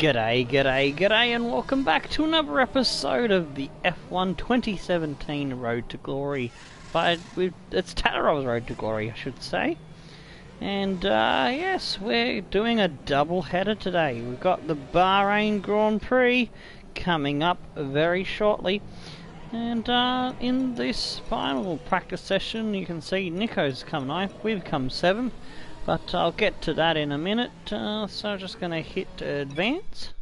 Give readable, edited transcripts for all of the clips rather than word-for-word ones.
G'day, g'day, g'day, and welcome back to another episode of the F1 2017 Road to Glory. It's Tattarov's Road to Glory, I should say. And yes, we're doing a double header today. We've got the Bahrain Grand Prix coming up very shortly. And in this final practice session, you can see Nico's come 9th, we've come 7th. But I'll get to that in a minute, so I'm just going to hit advance.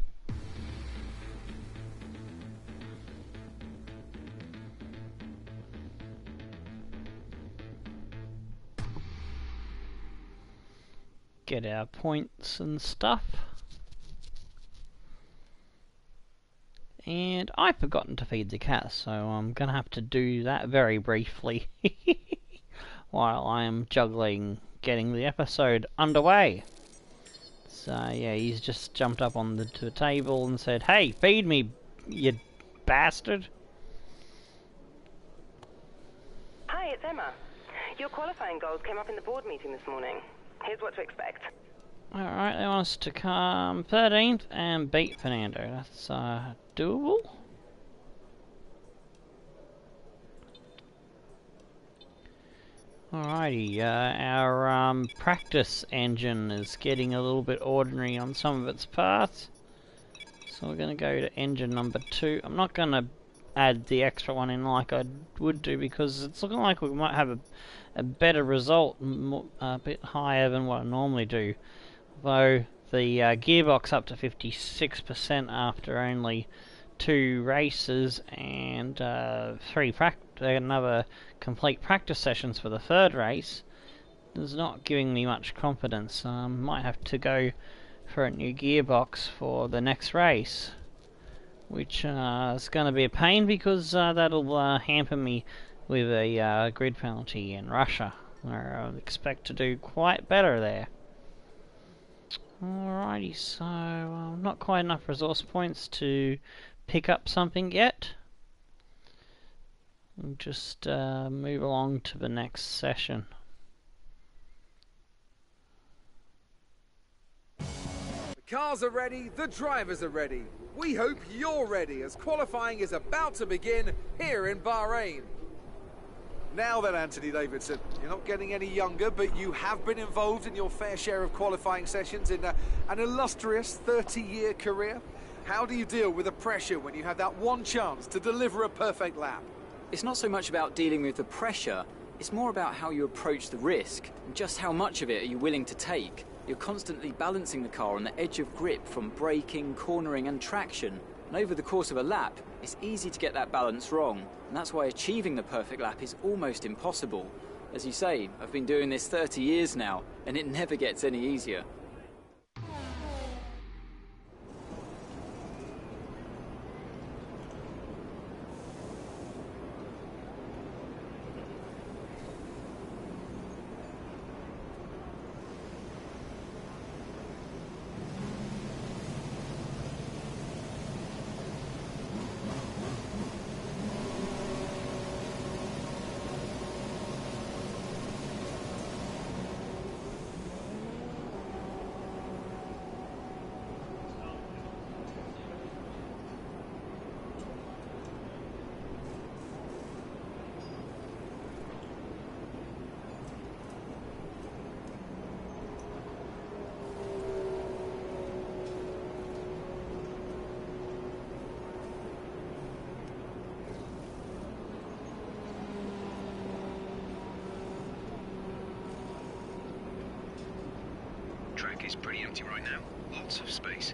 Get our points and stuff. And I've forgotten to feed the cat, so I'm going to have to do that very briefly while I am juggling getting the episode underway. So yeah, he's just jumped up on the table and said, "Hey, feed me, you bastard." Hi, it's Emma. Your qualifying goals came up in the board meeting this morning. Here's what to expect. Alright, they want us to come 13th and beat Fernando. That's doable. Alrighty, our practice engine is getting a little bit ordinary on some of its parts. So we're going to go to engine number 2. I'm not going to add the extra one in like I would do because it's looking like we might have a better result, a bit higher than what I normally do. Though the gearbox up to 56% after only 2 races and another complete practice sessions for the 3rd race is not giving me much confidence. Might have to go for a new gearbox for the next race, which is going to be a pain because that'll hamper me with a grid penalty in Russia, where I expect to do quite better there. Alrighty, so not quite enough resource points to pick up something yet. We'll just move along to the next session. The cars are ready, the drivers are ready. We hope you're ready as qualifying is about to begin here in Bahrain. Now then, Anthony Davidson, you're not getting any younger, but you have been involved in your fair share of qualifying sessions in an illustrious 30-year career. How do you deal with the pressure when you have that one chance to deliver a perfect lap? It's not so much about dealing with the pressure, it's more about how you approach the risk, and just how much of it are you willing to take. You're constantly balancing the car on the edge of grip from braking, cornering and traction, and over the course of a lap, it's easy to get that balance wrong, and that's why achieving the perfect lap is almost impossible. As you say, I've been doing this 30 years now, and it never gets any easier. Track is pretty empty right now, lots of space.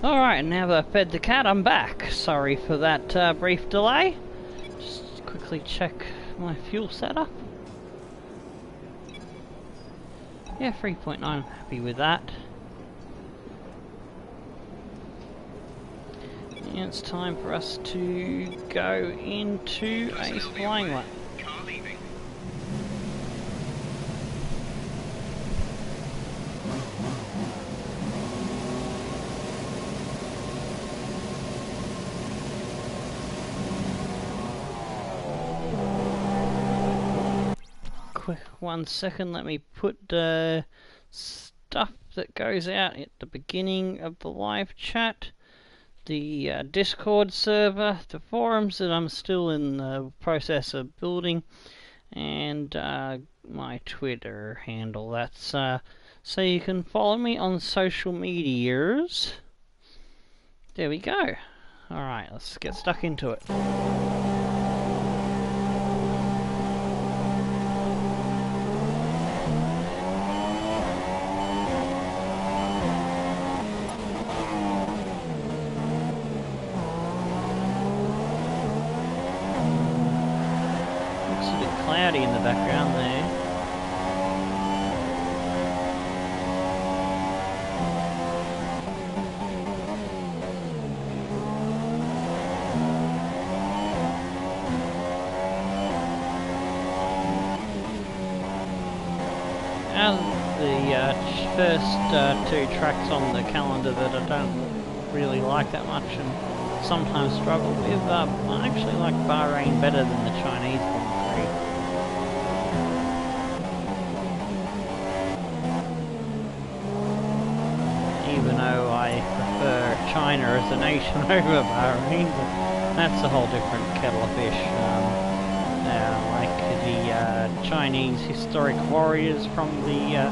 Alright, now that I've fed the cat, I'm back. Sorry for that brief delay. Just quickly check my fuel setup. Yeah, 3.9, I'm happy with that. And it's time for us to go into a flying lap. Car leaving. Quick 1 second, let me put the stuff that goes out at the beginning of the live chat. The Discord server, the forums that I'm still in the process of building, and my Twitter handle. That's so you can follow me on social medias. There we go. Alright, let's get stuck into it. Cloudy in the background there. And the first two tracks on the calendar that I don't really like that much and sometimes struggle with, I actually like Bahrain better than the Chinese Grand Prix. Even though I prefer China as a nation over Bahrain, but that's a whole different kettle of fish. Like the Chinese historic warriors from the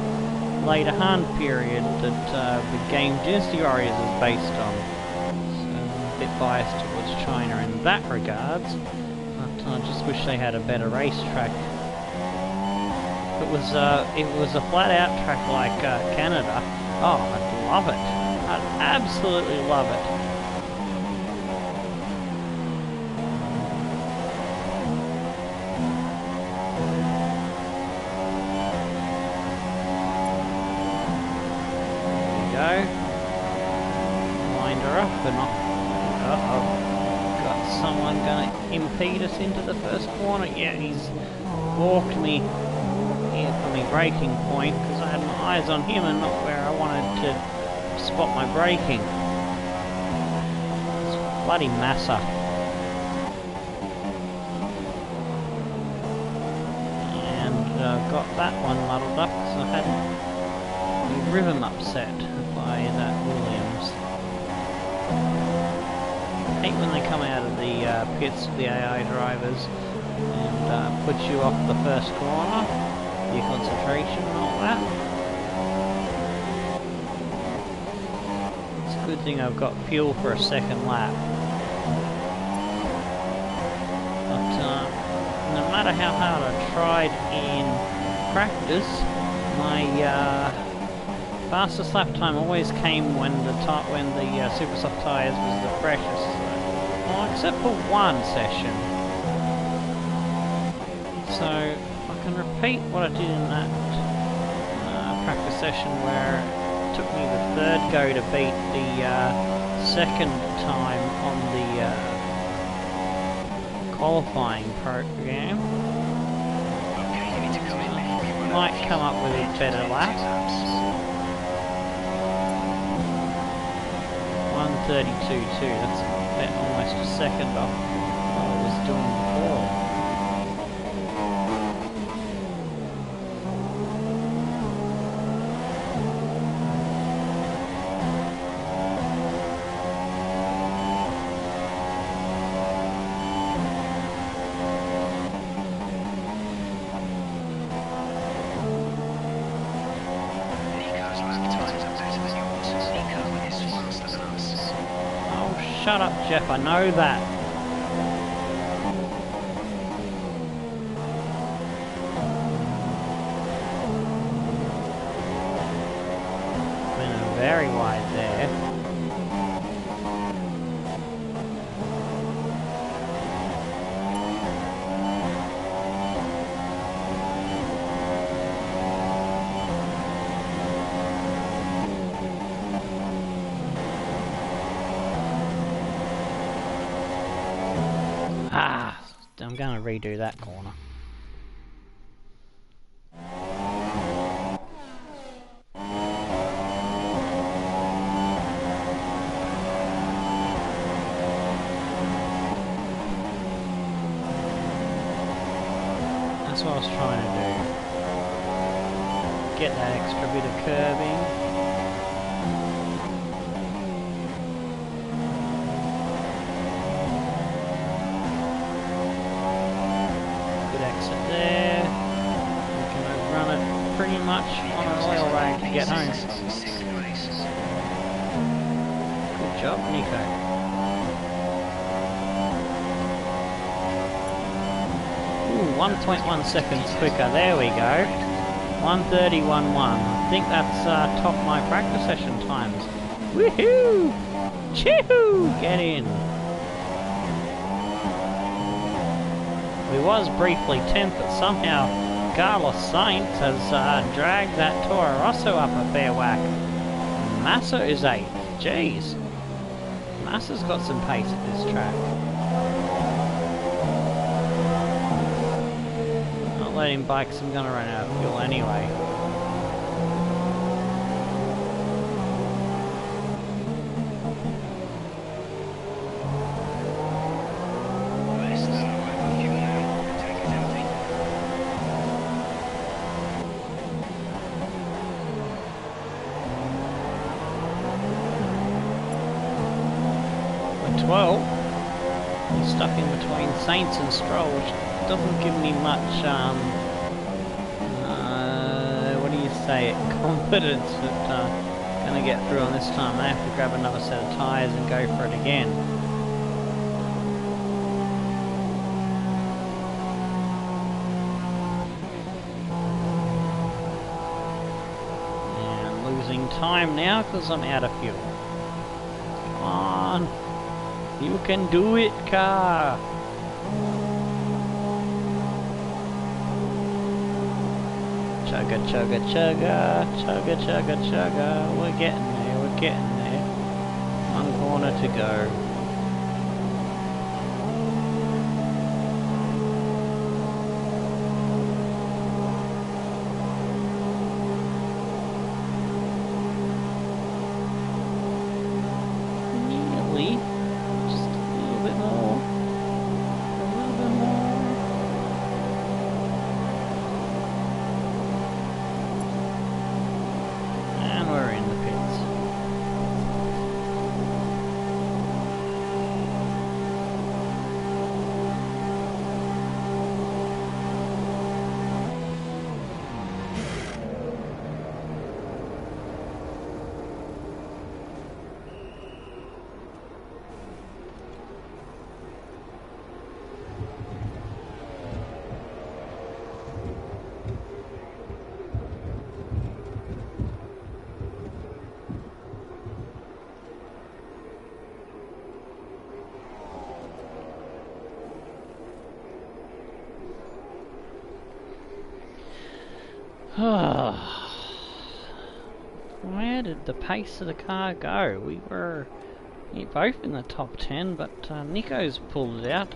later Han period that the game Dynasty Warriors is based on. So I'm a bit biased towards China in that regards, but I just wish they had a better racetrack. If it was a flat-out track like Canada, oh, I'd love it. I'd absolutely love it. There we go. Wind her up and off. Uh-oh. Got someone gonna impede us into the first corner. Yeah, he's walked me here for my braking point because I had my eyes on him and not where I wanted to spot my braking. It's bloody Massa. And got that one muddled up because I had the rhythm upset by that Williams. I hate when they come out of the pits, the AI drivers, and put you off the first corner, your concentration and all that. It's a good thing I've got fuel for a second lap. But no matter how hard I tried in practice, my fastest lap time always came when the super soft tyres was the freshest. Well, except for one session. So I can repeat what I did in that practice session where it took me the third go to beat the second time on the qualifying program. Okay, you need to come in before you run Might come up with a better lap. 1:32.2, that's almost a second off what I was doing before. Nico's lap times are better than yours. Nico is faster than us. Oh, shut up, Jeff, I know that. Been very wide there. I'm going to redo that corner. That's what I was trying to do. Get that extra bit of curving. Good exit there. We're going to run it pretty much on an oil rag to get home. Good job, Nico. Ooh, 1.1 seconds quicker. There we go. 1:31.1. I think that's top my practice session times. Woohoo! Choo! Get in. We was briefly 10th, but somehow Carlos Sainz has dragged that Toro Rosso up a fair whack. Massa is 8th. Jeez. Massa's got some pace at this track. Not letting bikes, I'm gonna run out of fuel anyway. Well, he's stuck in between Saints and Stroll, which doesn't give me much, what do you say, confidence that gonna get through on this time. I have to grab another set of tyres and go for it again. And losing time now because I'm out of fuel. Come on! You can do it, car! Chugga, chugga, chugga, chugga, chugga, chugga. We're getting there, we're getting there. One corner to go. Nearly. Just a little bit more. A little bit more. And we're in the pits. Where did the pace of the car go? We were both in the top 10, but Nico's pulled it out.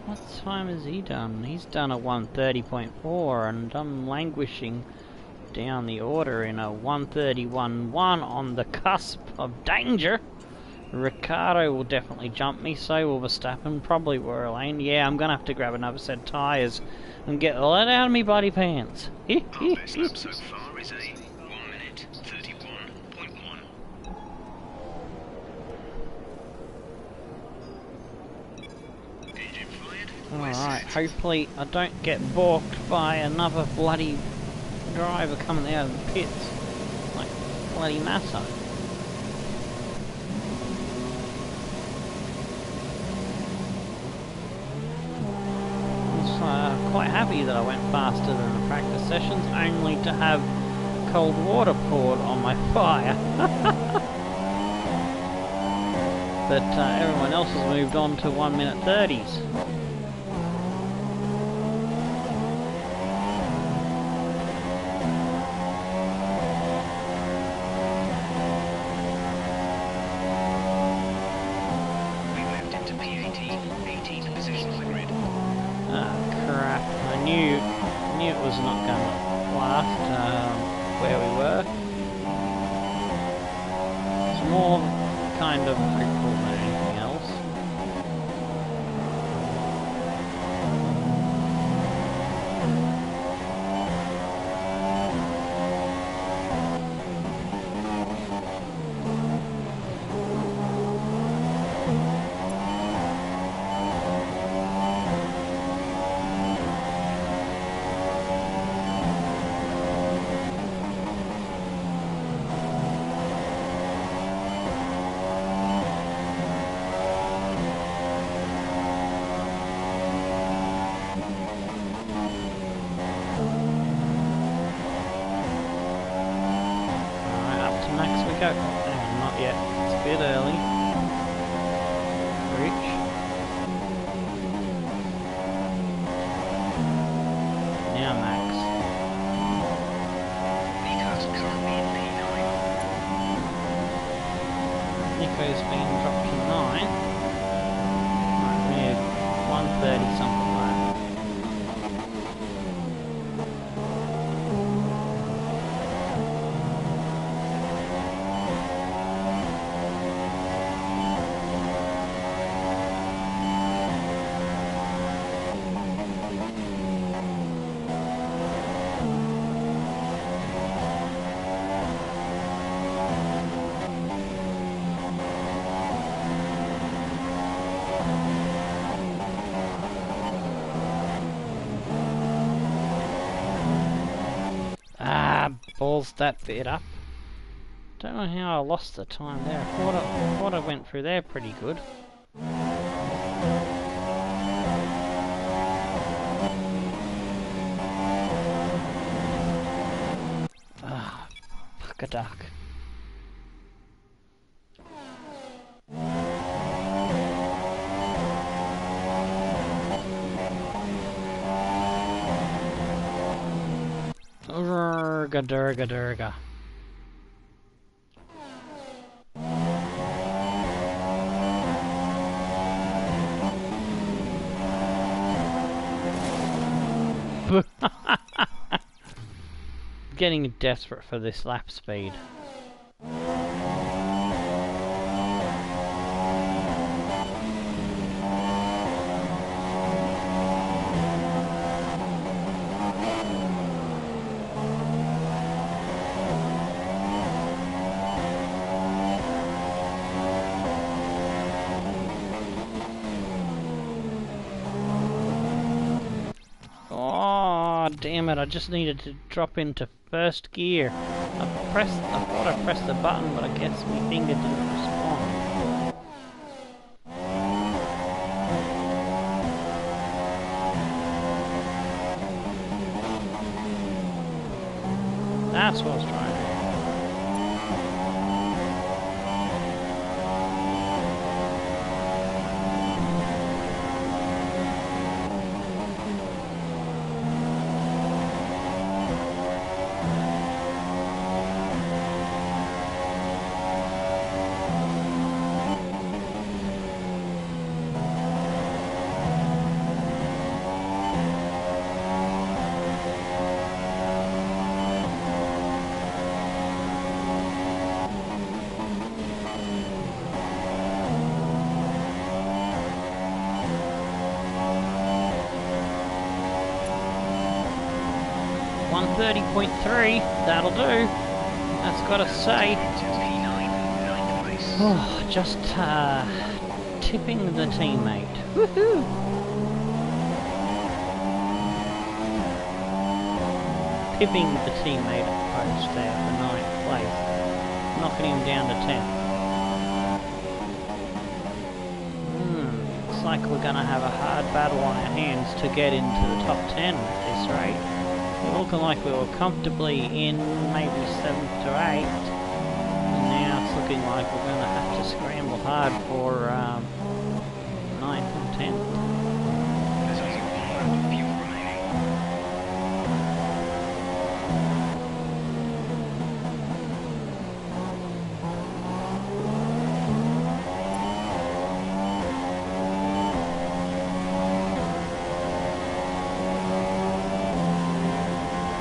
What time has he done? He's done a 1:30.4, and I'm languishing down the order in a 1:31.1 on the cusp of danger. Ricardo will definitely jump me, so will Verstappen, probably Lane. Yeah, I'm gonna have to grab another set of tyres and get the let out of me bloody pants. Our best lap so far is a 1:31.1. Engine fired. Alright, hopefully I don't get balked by another bloody driver coming out of the pits. Like bloody Massa. Quite happy that I went faster than the practice sessions, only to have cold water poured on my fire. But everyone else has moved on to 1:30s. We moved into P18, 18th position on the grid. gonna last where we were. It's more kind of hopeful than anything else. Go. Not yet. It's a bit early. Reach. Now max. Nico's currently in P9. Nico's been dropped to 9. Right, we're 130 something like that. Balls that bit up. Don't know how I lost the time there. I thought I went through there pretty good. Ah, fuck a duck. Durga durga. Getting desperate for this lap speed. Damn it, I just needed to drop into first gear. I thought I pressed the button, but I guess my finger didn't respond. That's what I was trying to do. .30.3, that'll do. That's gotta say. Oh, just tipping the teammate. Woohoo! Tipping the teammate approach there for 9th place. Knocking him down to 10th. Looks like we're gonna have a hard battle on our hands to get into the top 10 at this rate. We're looking like we were comfortably in maybe 7th to 8th, and now it's looking like we're going to have to scramble hard for 9th and 10th. There's only one lap of fuel remaining. 1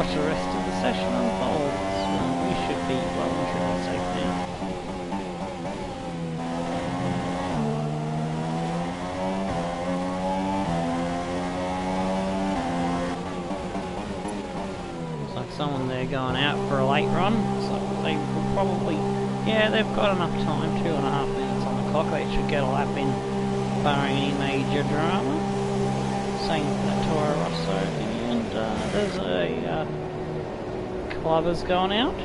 watch the rest of the session unfolds. We should be well and truly safe now. Looks like someone there going out for a late run, so they will probably... Yeah, they've got enough time, 2.5 minutes on the clock. They should get a lap in, barring any major drama. Same for Toro Rosso, and there's a clubber's gone out.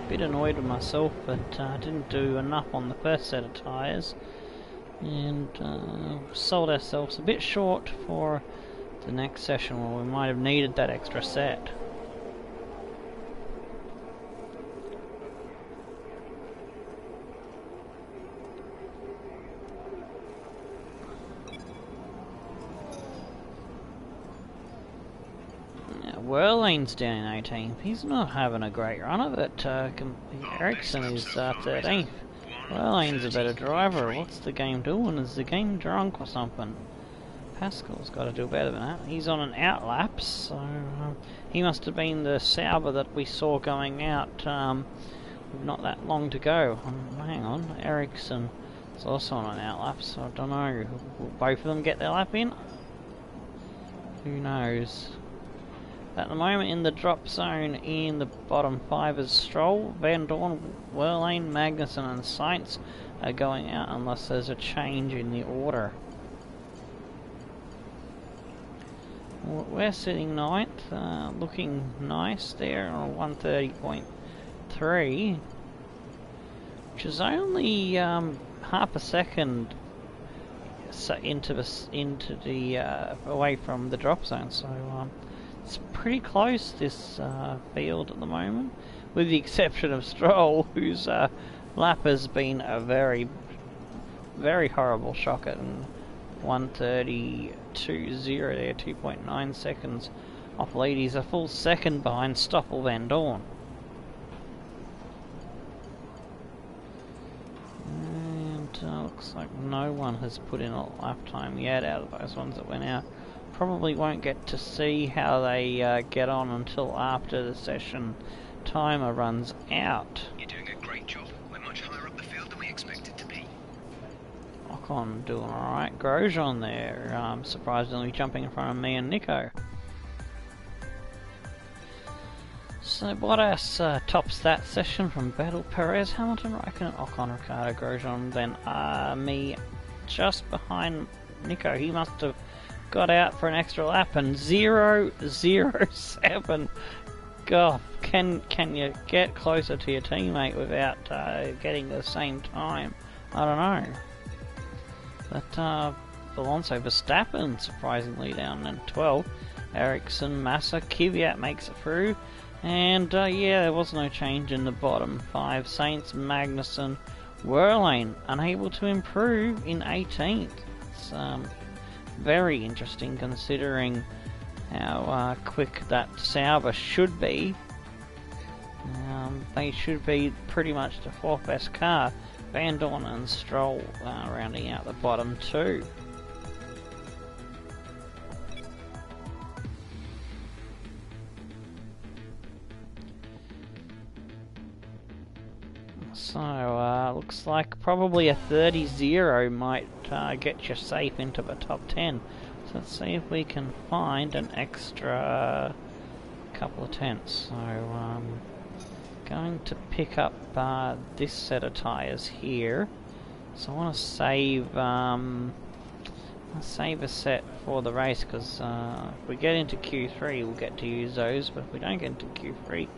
Bit annoyed with myself, but I didn't do enough on the first set of tyres, and sold ourselves a bit short for the next session where we might have needed that extra set. Whirlane's down in 18th. He's not having a great run of it. Ericsson is 13th. Whirlane's a better driver. What's the game doing? Is the game drunk or something? Pascal's got to do better than that. He's on an outlap, so he must have been the Sauber that we saw going out not that long to go. Hang on, Ericsson is also on an outlap, so I don't know. Will both of them get their lap in? Who knows? At the moment in the drop zone in the bottom 5 is Stroll, Van Dorn, Whirlane, Magnussen and Sainz are going out unless there's a change in the order. We're sitting 9th, looking nice there on 130.3, which is only half a second into the away from the drop zone, so it's pretty close, this field at the moment, with the exception of Stroll, whose lap has been a very, very horrible shock at 1:32.0 there, 2.9 seconds off lead. He's a full second behind Stoffel Van Dorn. And looks like no one has put in a lap time yet out of those ones that went out. Probably won't get to see how they get on until after the session timer runs out. You're doing a great job. We're much higher up the field than we expected to be. Ocon doing alright. Grosjean there, surprisingly jumping in front of me and Nico. So Bottas tops that session from Vettel, Perez, Hamilton, Raikkonen, Ocon, Ricciardo, Grosjean, then me just behind Nico. He must have got out for an extra lap and 0.007. God, can you get closer to your teammate without getting the same time? I don't know. But Alonso Verstappen surprisingly down in 12th. Ericsson, Massa, Kvyat makes it through. And yeah, there was no change in the bottom 5. Sainz, Magnussen, Whirlane unable to improve in 18th. It's very interesting considering how quick that Sauber should be. They should be pretty much the 4th best car. Van Dorn and Stroll rounding out the bottom 2. So, looks like probably a 30-0 might get you safe into the top 10. So let's see if we can find an extra couple of tenths. So, going to pick up this set of tyres here. So I want to save a set for the race, because if we get into Q3 we'll get to use those, but if we don't get into Q3,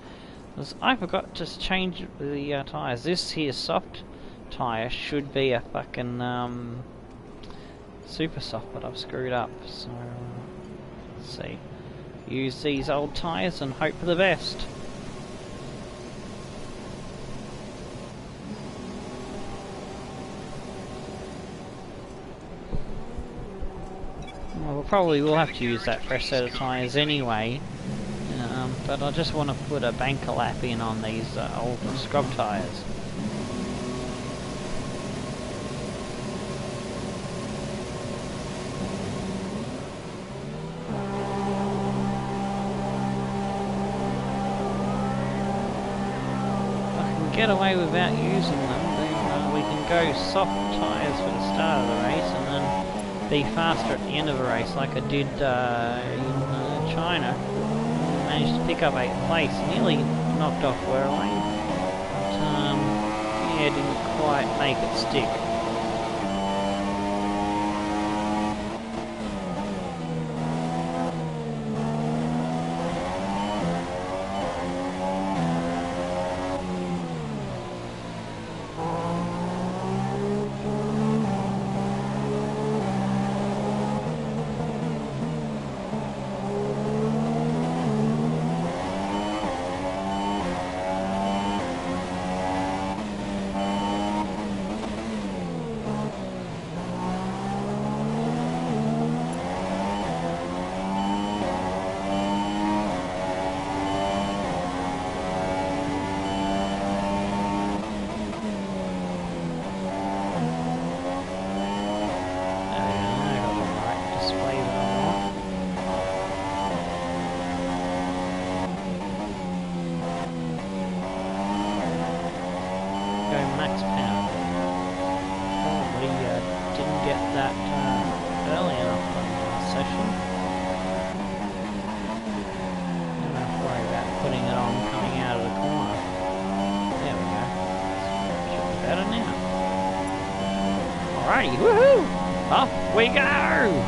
I forgot to change the tyres. This here soft tyre should be a fucking super soft, but I've screwed up. So let's see. Use these old tyres and hope for the best. Well, we probably will have to use that fresh set of tyres anyway. but I just want to put a banker lap in on these old scrub tyres. Get away without using them, then we can go soft tyres for the start of the race and then be faster at the end of the race like I did in China. Managed to pick up 8th place, nearly knocked off Wehrlein, but yeah, didn't quite make it stick. Alrighty, woohoo! Off we go!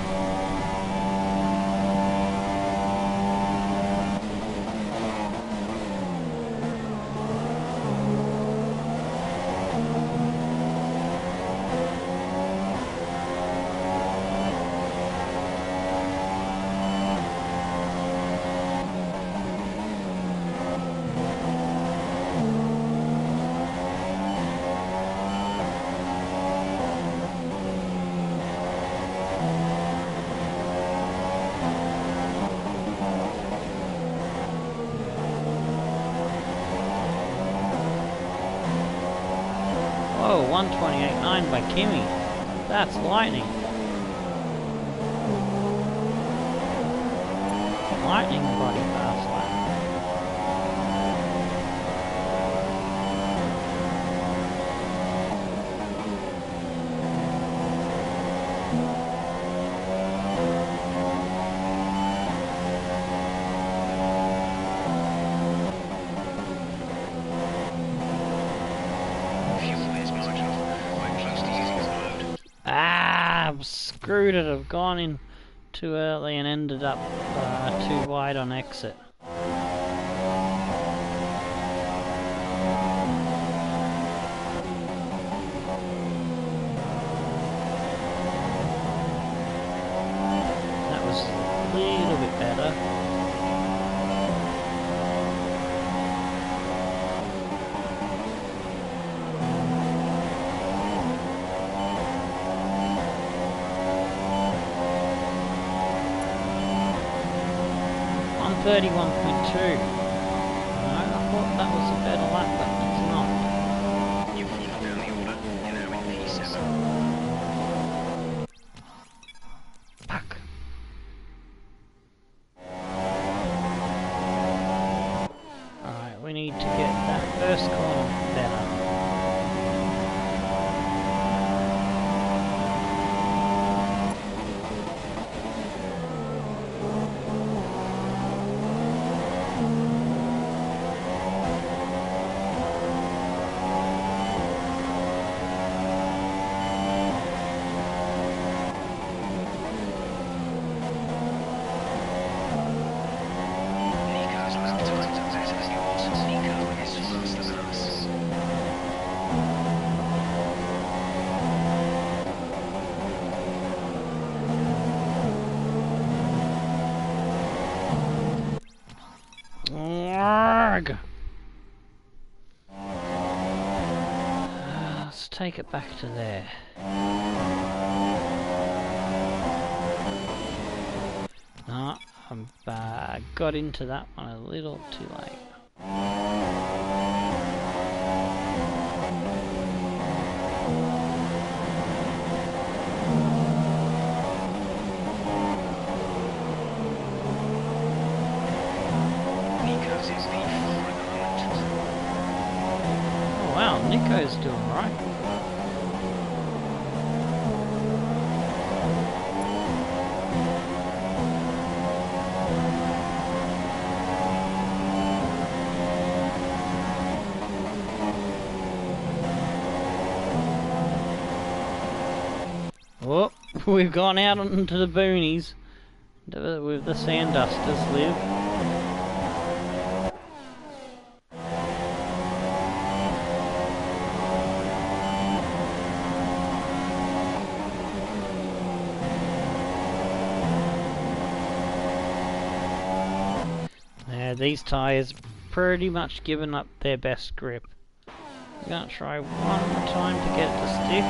Whoa, 128.9 by Kimi. That's lightning. Lightning body fast lap. Screwed it, I've gone in too early and ended up too wide on exit. That was a little bit better. $31.2. No, I thought that was a better lap, but it's not. You've fallen down the order. You're now in P7. Fuck. Alright, we need to get that first corner better. Let's take it back to there. No, I've got into that one a little too late. Nico's is the 4 at the moment. Oh wow, Nico's doing right. Oh, we've gone out into the boonies with the sand dusters live. Yeah, these tyres pretty much given up their best grip. I'm gonna try one more time to get it to stick.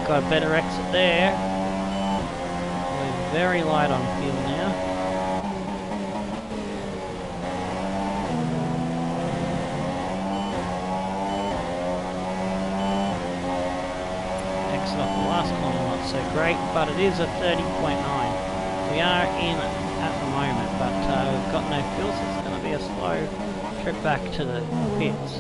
Got a better exit there. We're very light on fuel now. Exit off the last corner, not so great, but it is a 30.9. We are in at the moment, but we've got no fuel, so it's going to be a slow trip back to the pits.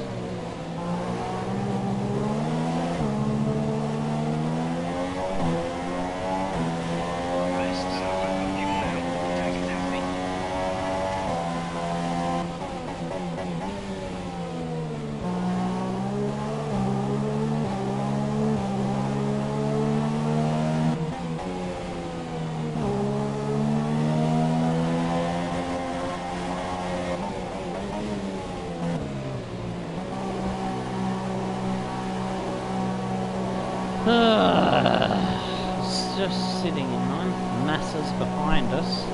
It's just sitting in line. Massa's behind us.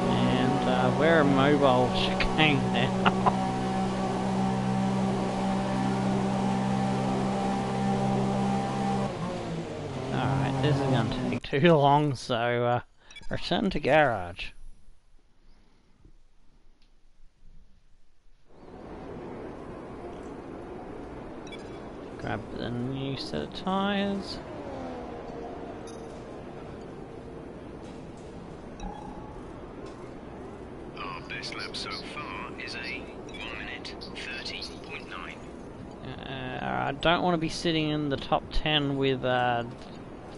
And we're a mobile chicane now. Alright, this is going to take too long, so return to garage. Grab the new set of tyres. Our best lap so far is a 1 minute 30.9. I don't want to be sitting in the top 10 with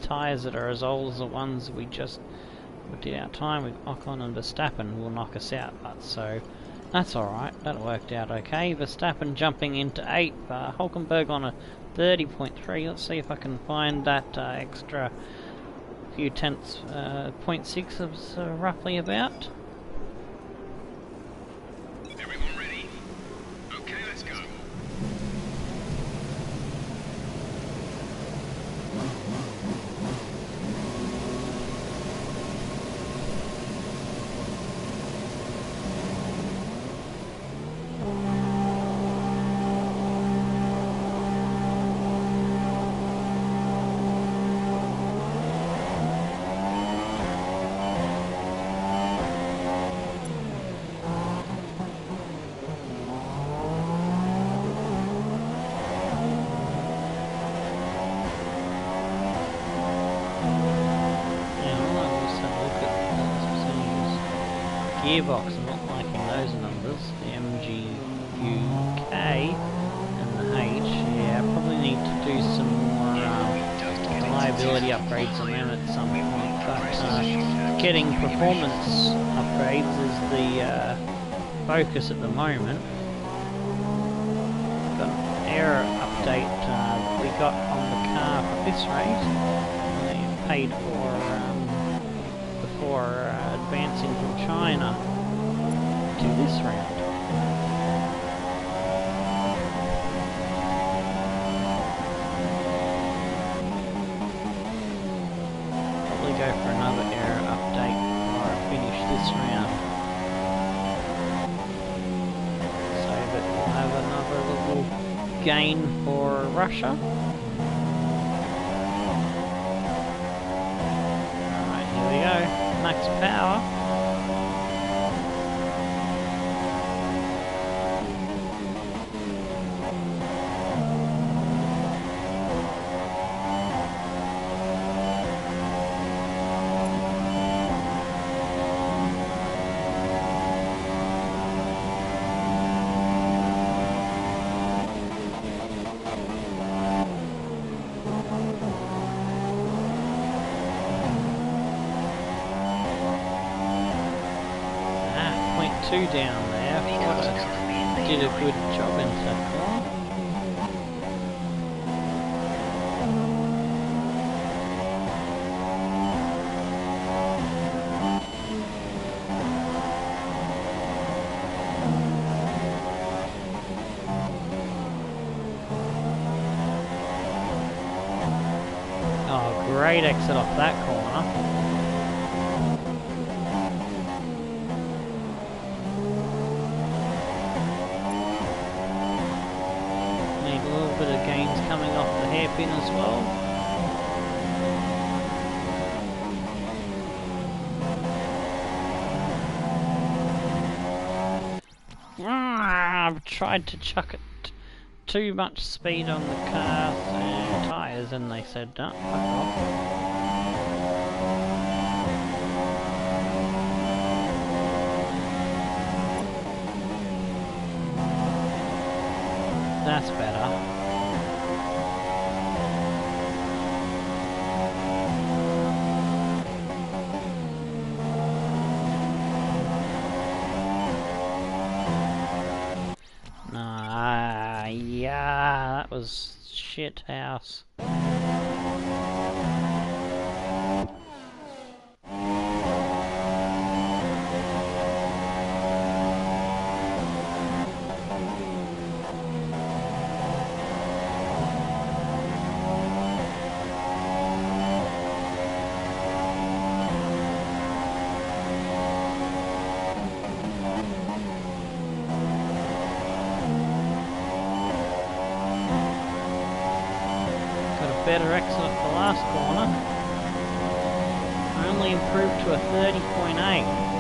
tyres that are as old as the ones we just did our time with Ocon and Verstappen will knock us out, but so that's alright, that worked out okay. Verstappen jumping into 8th, Hulkenberg on a 30.3. Let's see if I can find that extra few tenths, 0.6 is roughly about. Everyone ready? Okay, let's go. Gearbox, I'm not liking those numbers. The MGUK and the H. Yeah, I probably need to do some more reliability upgrades on them at some point. But getting performance upgrades is the focus at the moment. Got an error update we got on the car for this race. They paid for before advancing from China to this round. gain for Russia. Alright, here we go. Max power. Two down there. Did a good job into that corner. Oh, great exit off that corner. Coming off the hairpin as well. I've tried to chuck it too much speed on the car's tyres and they said no, fuck off. That's better. Yeah, that was shit house. Better exit at the last corner. I only improved to a 30.8.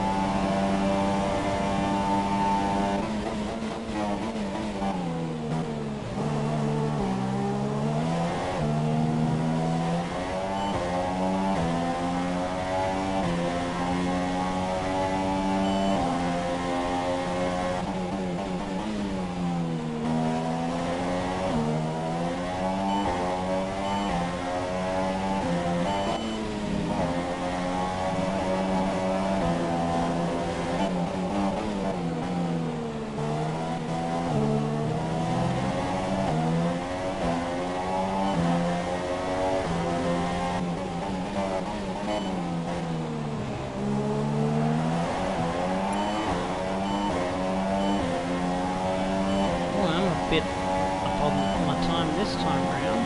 Bit up on my time this time round.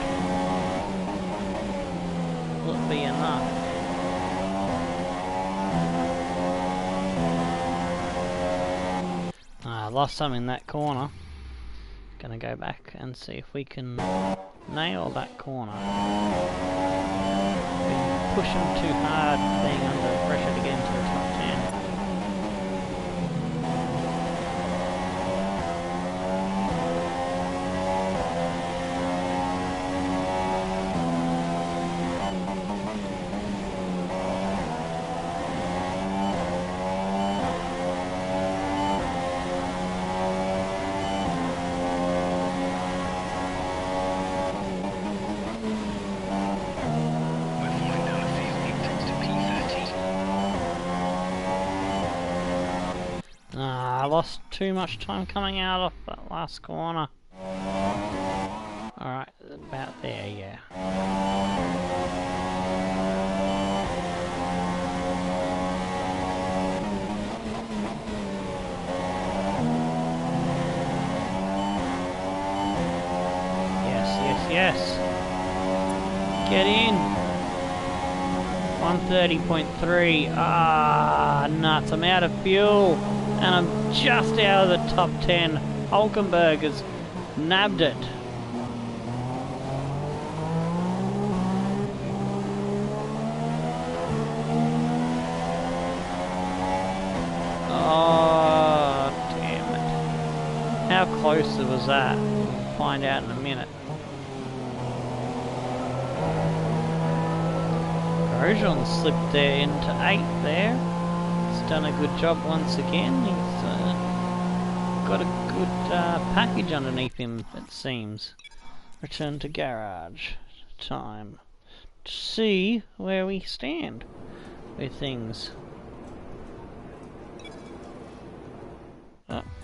Will it be enough? I lost some in that corner. Gonna go back and see if we can nail that corner. Been pushing too hard, being under pressure to get into the top 10. I lost too much time coming out of that last corner. Alright, about there, yeah. Yes. Get in. 130.3. Ah, nuts. I'm out of fuel. And I'm just out of the top 10. Hulkenberg has nabbed it. explosive was that? We'll find out in a minute. Grosjean slipped there into 8th there. He's done a good job once again. He's got a good package underneath him, it seems. Return to garage. Time to see where we stand with things.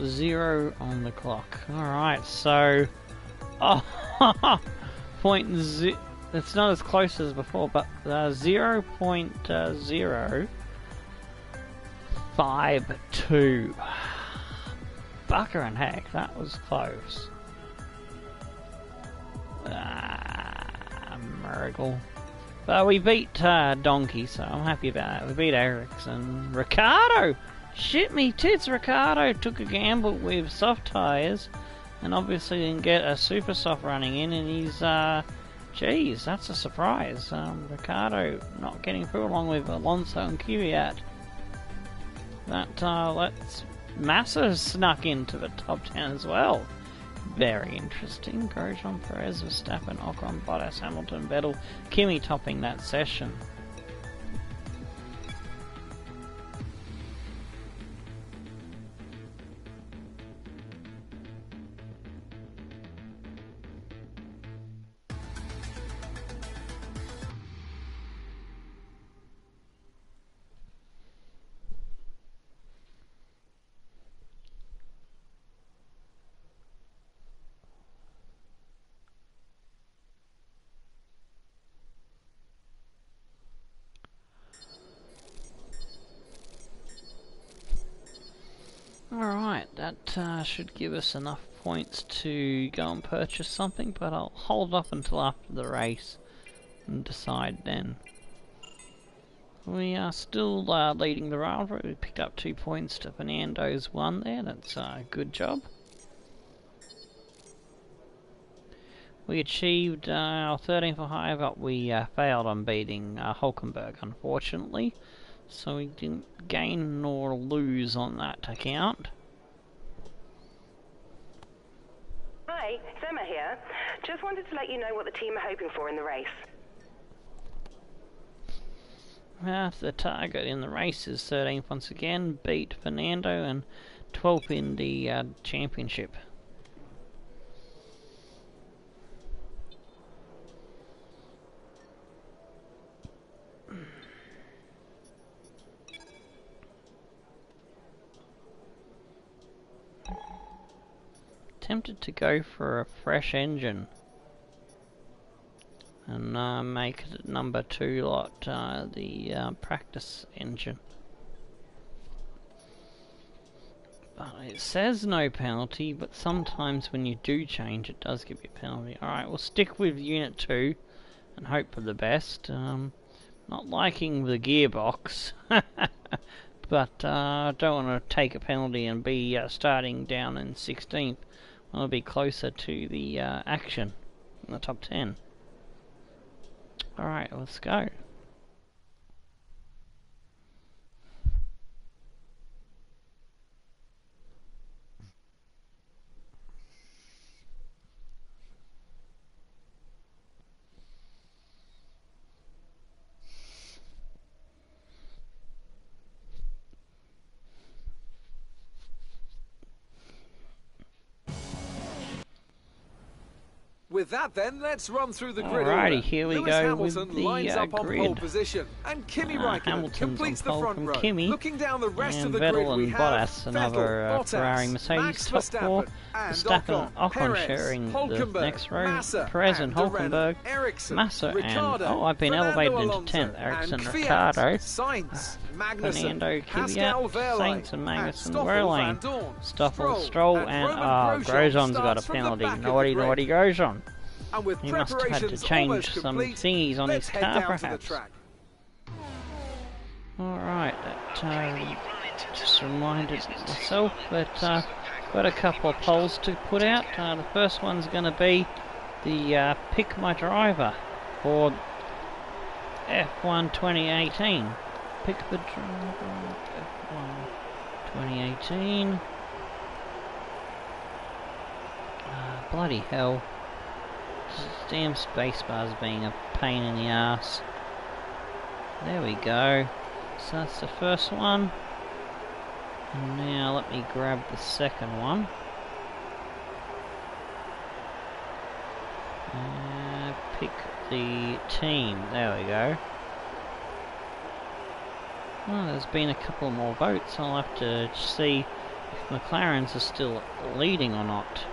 0 on the clock. Alright, so... Oh, point z... It's not as close as before, but 0.052. Bucker and heck, that was close. Miracle. But we beat Donkey, so I'm happy about it. We beat Ericsson. Ricardo! Shit me tits, Ricardo took a gamble with soft tyres and obviously didn't get a super soft running in, and he's geez, that's a surprise. Ricardo not getting through along with Alonso and Kvyat. Let's Massa snuck into the top 10 as well. Very interesting. Grosjean, Perez, Verstappen, Ocon, Bottas, Hamilton, Vettel, Kimi topping that session. Alright, that should give us enough points to go and purchase something, but I'll hold off until after the race and decide then. We are still leading the rivalry. We picked up 2 points to Fernando's 1 there. That's a good job. We achieved our 13th for high, but we failed on beating Hulkenberg, unfortunately. So we didn't gain nor lose on that account. Hi, it's Emma here. Just wanted to let you know what the team are hoping for in the race. The target in the race is 13th once again, beat Fernando, and 12th in the championship. Tempted to go for a fresh engine and make it number 2 lot, the practice engine. But it says no penalty, but sometimes when you do change it does give you a penalty. Alright, we'll stick with unit 2 and hope for the best. Not liking the gearbox, but don't want to take a penalty and be starting down in 16th. I want to be closer to the action in the top 10. Alright, let's go. With that then, let's run through the grid Alrighty, order. here we Lewis go Hamilton with the lines up on grid. pole position, and Kimi Raikkonen Hamilton's completes on the pole front from row. Kimi, Looking down the rest and of the Vettel grid, we and have Bottas, another Vettel, Ferrari Bottas, Mercedes Max top 4. and Verstappen, Ocon Perez, sharing the Hulkenberg, next row. Massa Perez and Hulkenberg, Ericsson, Massa Ricardo, and I've been Fernando elevated into Alonso, 10th. Ericsson, and Kvyat, Ricardo, Sainz, Magnussen, Fernando, Pascal Kvyat, Wehrlein, Sainz and Magnussen, Stoffel Wehrlein, Van Dorn, Stoffel, Stroll, and Roman Grosjean's got a starts from the penalty. back of the Naughty, grid. naughty Grosjean. And with He must have had to preparations change almost some complete, thingies on let's his head car, down to the perhaps. track. Alright, that just reminded myself that got a couple of polls to put out. The first one's going to be the Pick My Driver for F1 2018. Pick the driver, F1 2018. bloody hell. This damn spacebar's being a pain in the ass. There we go. So that's the first one. And now let me grab the second one. Pick the team. There we go. Well, there's been a couple more votes. I'll have to see if McLaren's are still leading or not.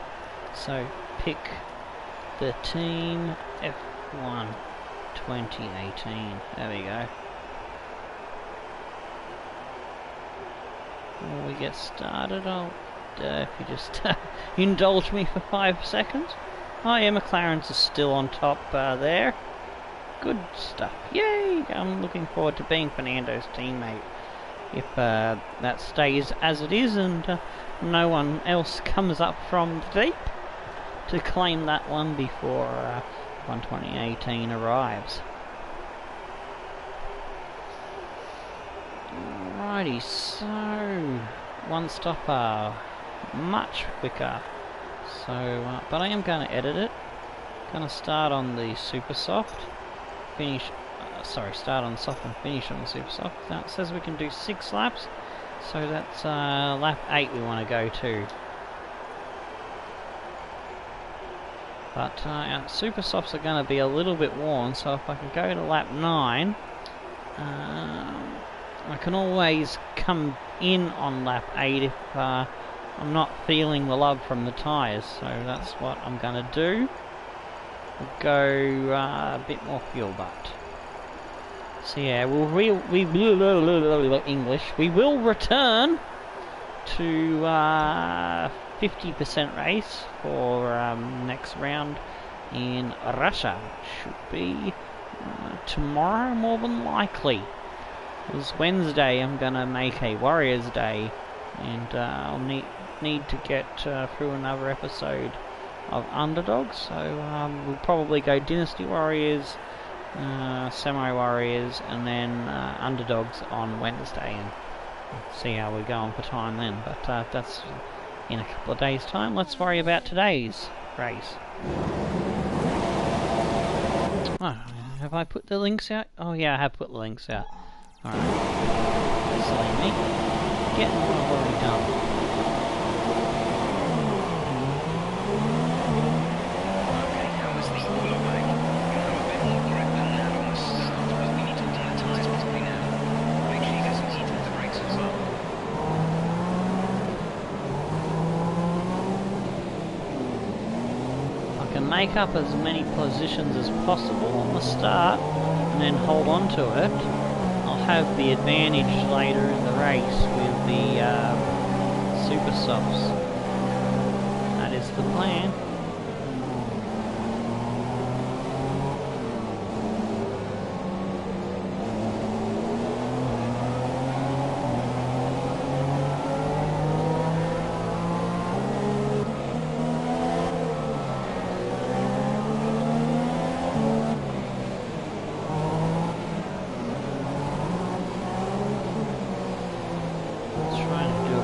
So pick the team F1 2018. There we go. Before we get started, I'll if you just indulge me for 5 seconds. Oh yeah, McLaren's are still on top there. Good stuff. Yay! I'm looking forward to being Fernando's teammate. If that stays as it is and no one else comes up from the deep to claim that one before 2018 arrives. Alrighty, so one stopper, much quicker. So, but I am going to edit it. Going to start on the super soft, finish. Start on soft and finish on the super soft. Now it says we can do 6 laps, so that's lap 8 we want to go to. But super softs are going to be a little bit worn, so if I can go to lap 9, I can always come in on lap 8 if I'm not feeling the love from the tyres. So that's what I'm going to do. We'll go a bit more fuel, but so yeah, we will return to 50% race for next round in Russia. Should be tomorrow, more than likely. It was Wednesday. I'm gonna make a Warriors Day, and I'll need to get through another episode of Underdogs. So we'll probably go Dynasty Warriors, Samurai Warriors, and then Underdogs on Wednesday, and see how we're going for time then. But that's in a couple of days' time. Let's worry about today's race. Oh, have I put the links out? Oh yeah, I have put the links out. Alright. Silly me. Getting what I've already done. Make up as many positions as possible on the start and then hold on to it. I'll have the advantage later in the race with the super softs. That is the plan.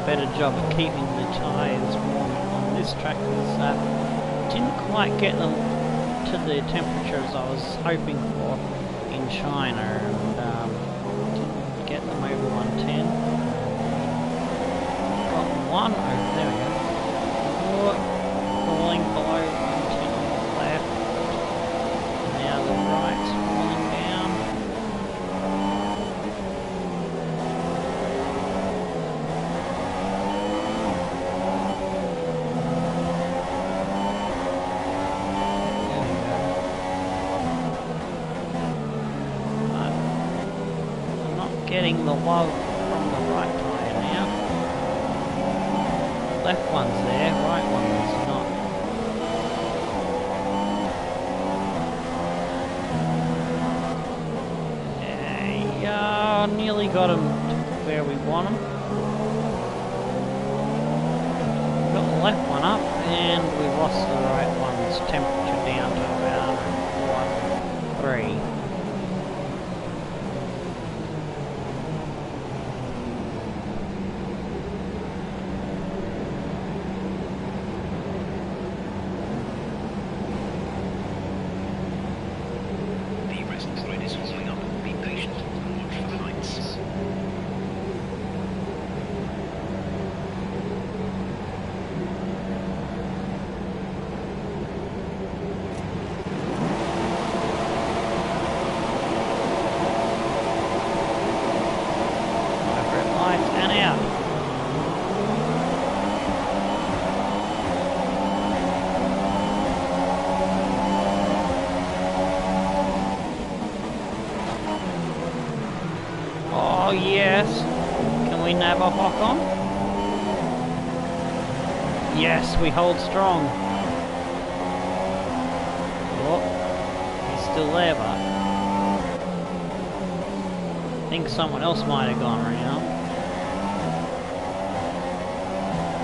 Better job of keeping the tyres warm on this track, because didn't quite get them to the temperatures I was hoping for in China, and didn't get them over 110. Got one over there. We go. Falling below 110 on the left. Now the right's falling down. Getting the love from the right tyre now. Left one's there, right one's not. Yeah, nearly got him to where we want him. Got the left one up, and we lost the right one's temperature down to about 103. yes. Can we nab off Ocon? Yes, we hold strong. Oh, he's still there, but I think someone else might have gone around.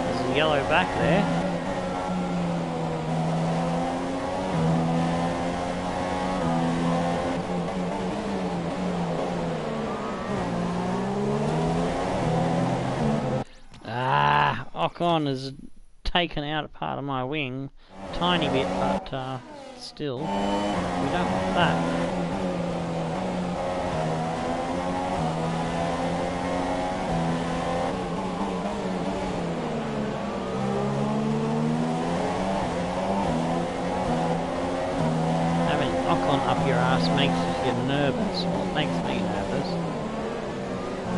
There's a yellow back there. Ocon has taken out a part of my wing, tiny bit, but still, we don't want that. Having Ocon up your ass makes you nervous. Well, it makes me nervous.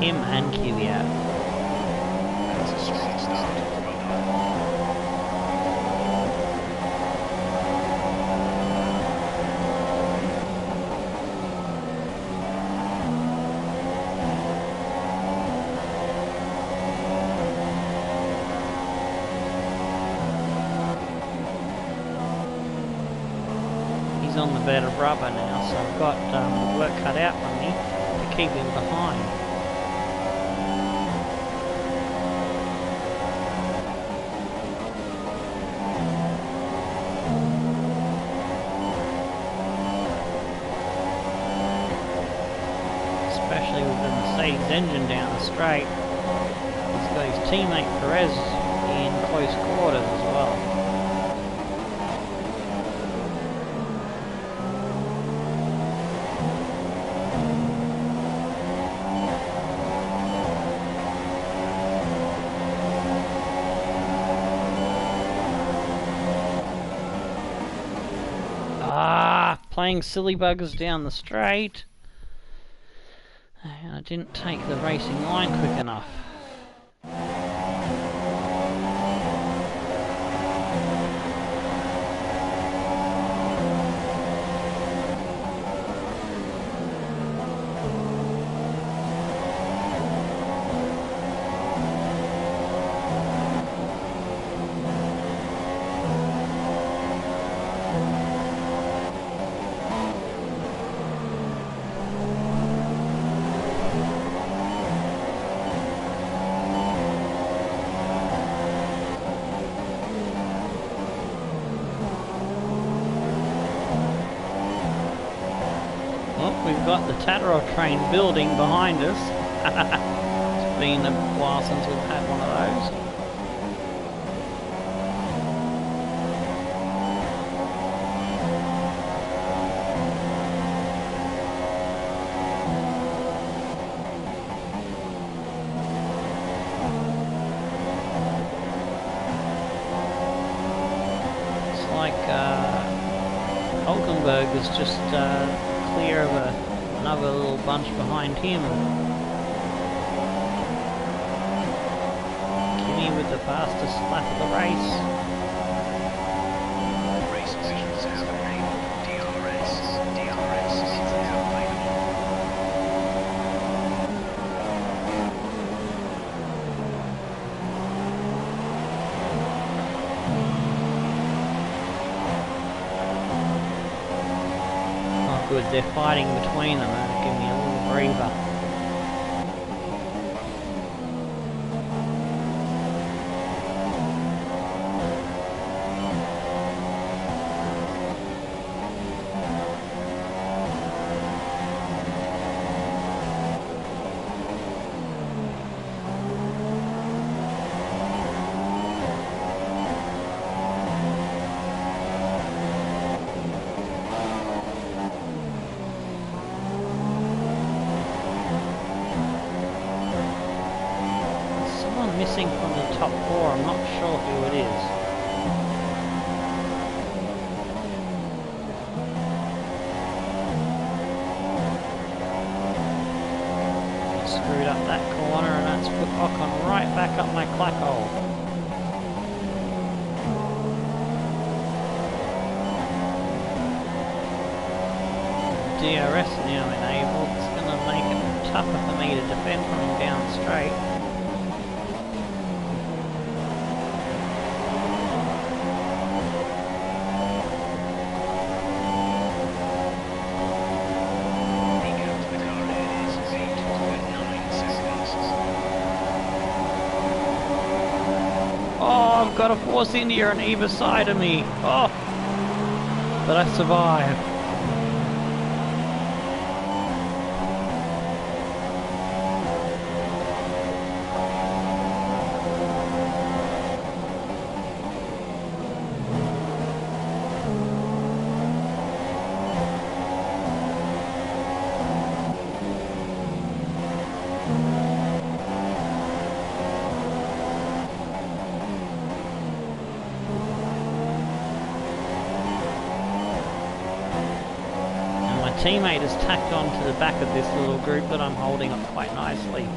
Him and Kvyat. That's a strong start. Well done. He's on the bed of rubber now, so I've got work cut out for me to keep him behind. Especially with the Mercedes engine down the straight. He's got his teammate Perez in close quarters as well. Playing silly buggers down the straight. I didn't take the racing line quick enough. We've got the Tattarov train building behind us. It's been a while since we've had one of those. It's like Hulkenberg is just clear of another little bunch behind him. Kimi with the fastest lap of the race. Race measures have enabled DRS. DRS is now available. Good, they're fighting between them and give me a little breather. Missing from the top four, I'm not sure who it is. Screwed up that corner and that's put Ocon right back up my clack hole. DRS now enabled, it's going to make it tougher for me to defend coming down straight. Oh, I've got a Force India on either side of me. Oh, but I survived. Teammate has tacked on to the back of this little group that I'm holding up quite nicely.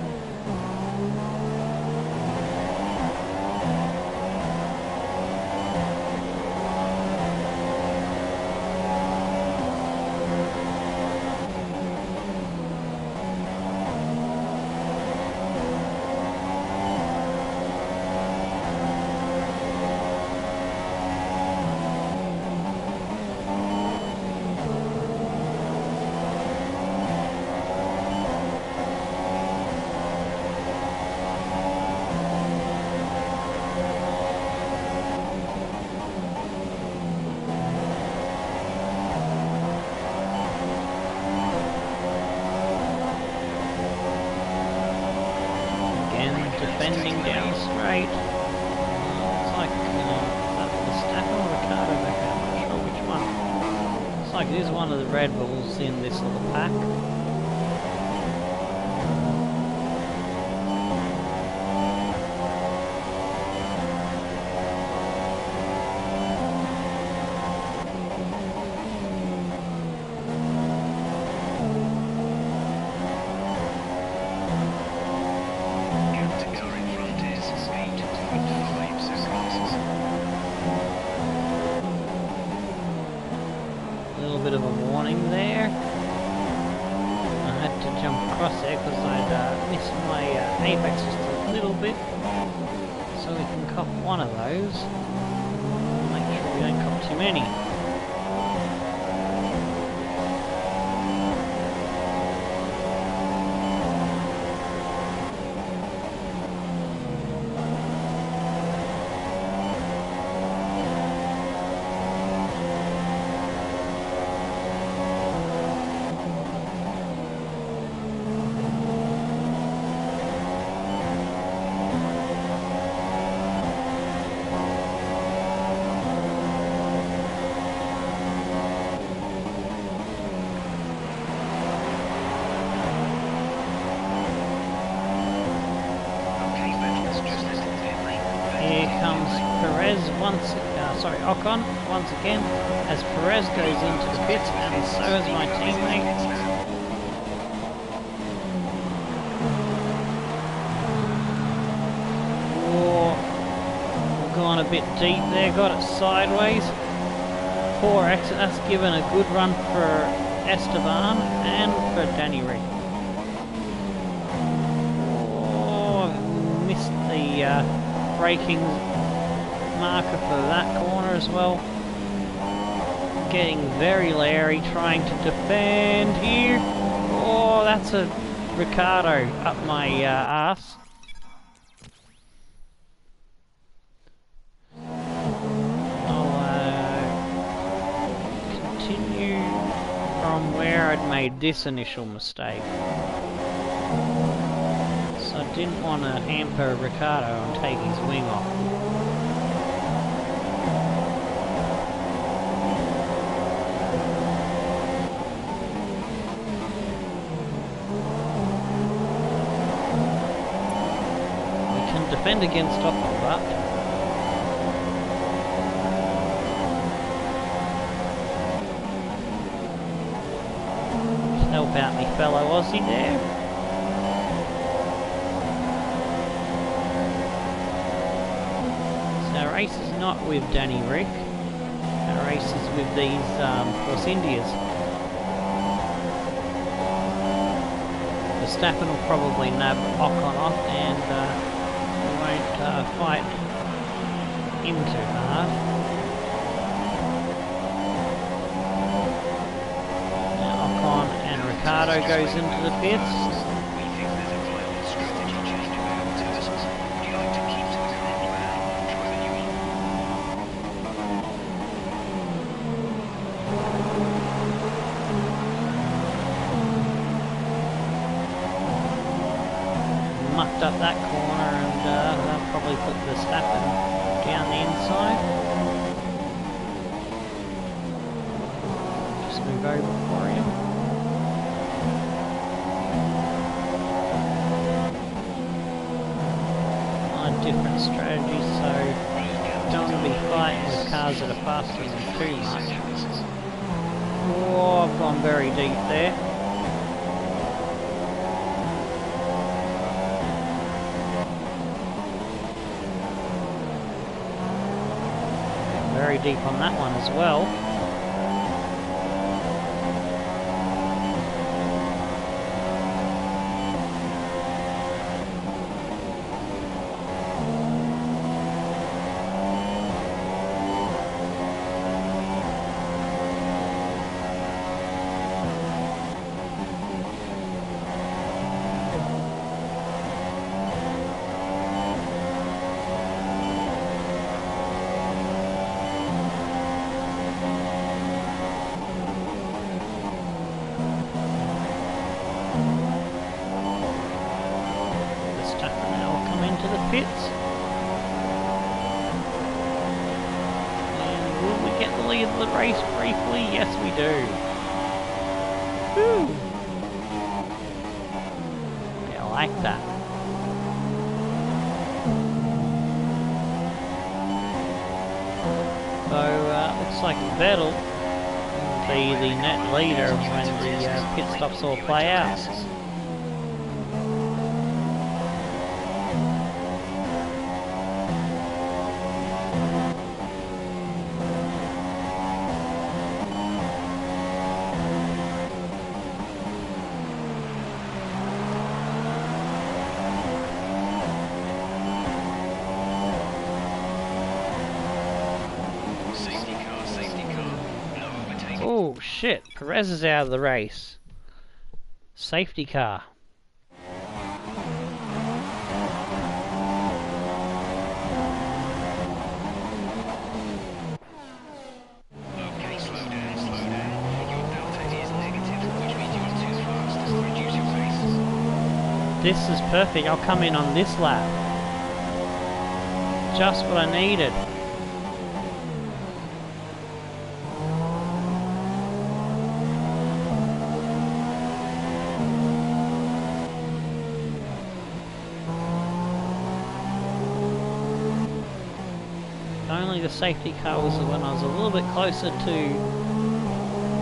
Defending down straight. Looks like Verstappen or Ricardo back there, I'm not sure which one. Looks like it is one of the Red Bulls in this little pack. Bit of a warning there. I had to jump across there because I'd missed my apex just a little bit, so we can cop one of those. Make sure we don't cop too many. Ocon once again as Perez goes into the pits, and so is my teammate. Oh, gone a bit deep there, got it sideways. Poor exit, that's given a good run for Esteban and for Danny Rick. Oh, I've missed the braking marker for that corner as well. Getting very leery, trying to defend here. Oh, that's a Ricardo up my arse. I'll continue from where I'd made this initial mistake. So I didn't want to hamper Ricardo and take his wing off. Defend against Ocon, but help out me fellow Aussie there. So our race is not with Danny Rick, our race is with these Force Indias. Verstappen will probably nab Ocon off, and we won't fight him too hard. Now Ocon and Ricardo goes into the pits. We think there's a viable strategy change available to us. Would you like to keep to the current plan or try the new one? Mucked up that corner, and they'll probably put Verstappen down the inside. Just move over for him. Different strategies, so don't want to be fighting with cars that are faster than too much. Oh, I've gone very deep there. Very deep on that one as well. Pits. And will we get the lead of the race briefly? Yes, we do. Woo! Yeah, I like that. So, looks like Vettel will be the net leader when the pit stops all play out. Oh shit, Perez is out of the race. Safety car. Okay, slow down, slow down. Your delta is negative, which means you're too fast. Reduce your pace. This is perfect, I'll come in on this lap. Just what I needed. Only the safety car was when I was a little bit closer to